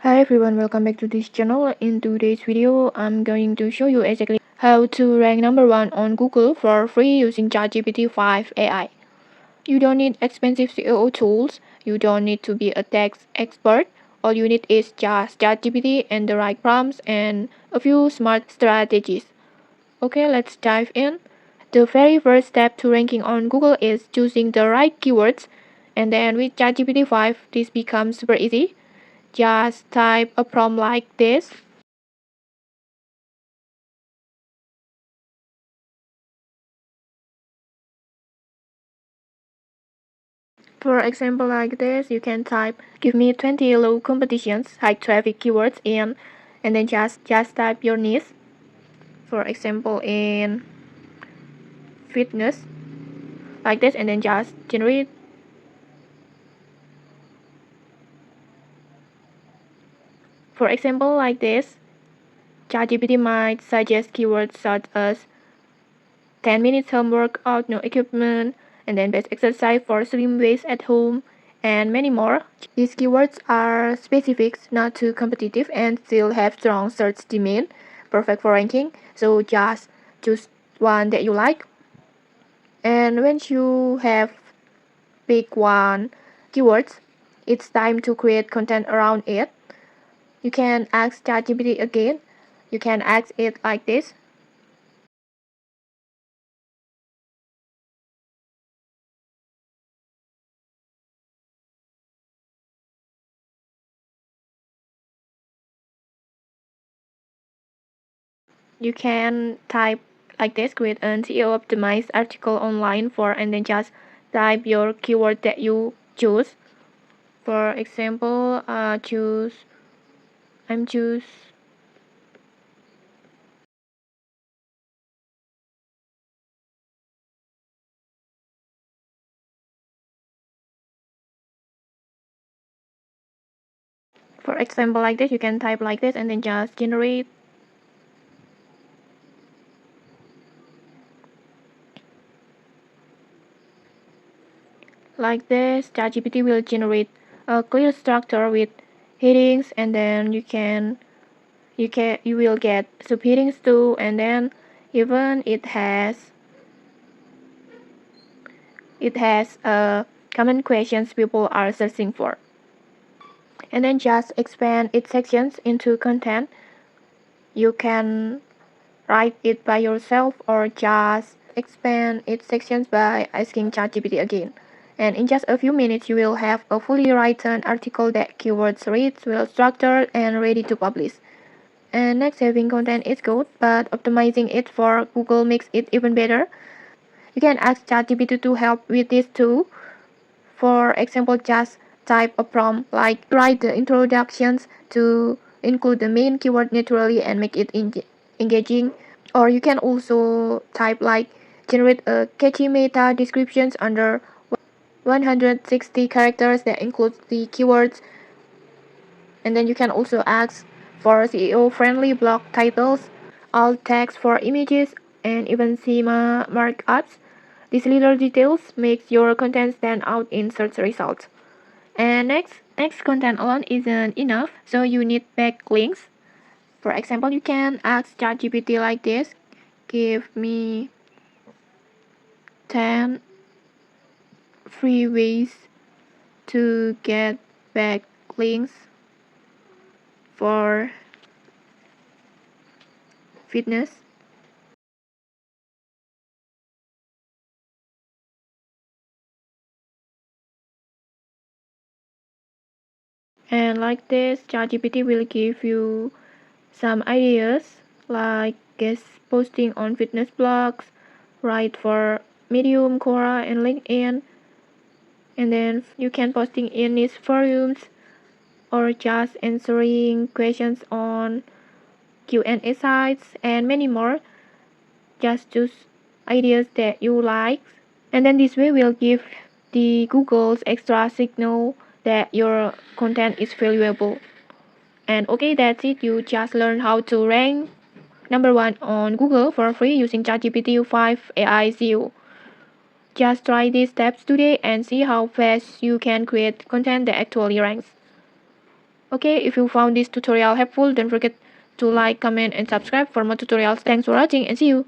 Hi everyone, welcome back to this channel. In today's video, I'm going to show you exactly how to rank number 1 on Google for free using ChatGPT 5 AI. You don't need expensive SEO tools, you don't need to be a text expert. All you need is just ChatGPT and the right prompts and a few smart strategies. Okay, let's dive in. The very first step to ranking on Google is choosing the right keywords, and then with ChatGPT 5, this becomes super easy. Just type a prompt like this. For example like this, you can type give me 20 low competitions, high traffic keywords in, and then just type your niche. For example in fitness like this, and then just generate. For example like this, ChatGPT might suggest keywords such as 10 minutes home workout, no equipment, and then best exercise for slim waist at home, and many more. These keywords are specific, not too competitive, and still have strong search demand, perfect for ranking. So just choose one that you like. And once you have picked one keywords, it's time to create content around it. You can ask ChatGPT again. You can ask it like this. You can type like this, create an SEO optimized article online for, and then just type your keyword that you choose. For example, I'm choose for example like this. You can type like this and then just generate. Like this, ChatGPT will generate a clear structure with headings, and then you will get subheadings too, and then even it has common questions people are searching for, and then just expand its sections into content. You can write it by yourself or just expand its sections by asking ChatGPT again. And in just a few minutes, you will have a fully written article that keywords reads, well structured, and ready to publish. And next, having content is good, but optimizing it for Google makes it even better. You can ask ChatGPT to help with this too. For example, just type a prompt like write the introductions to include the main keyword naturally and make it engaging. Or you can also type like generate a catchy meta descriptions under 160 characters that includes the keywords. And then you can also ask for SEO friendly blog titles, alt text for images, and even schema markups. These little details makes your content stand out in search results. And next content alone isn't enough, so you need backlinks. For example, you can ask ChatGPT like this: give me 10 free ways to get backlinks for fitness. And like this, ChatGPT will give you some ideas like guest posting on fitness blogs, write for Medium, Quora, and LinkedIn, and then you can posting in these forums or just answering questions on Q&A sites and many more. Just choose ideas that you like, and then this way will give the Google's extra signal that your content is valuable. And okay, that's it. You just learned how to rank number 1 on Google for free using ChatGPT 5 AI SEO. Just try these steps today and see how fast you can create content that actually ranks. Okay, if you found this tutorial helpful, don't forget to like, comment, and subscribe for more tutorials. Thanks for watching and see you.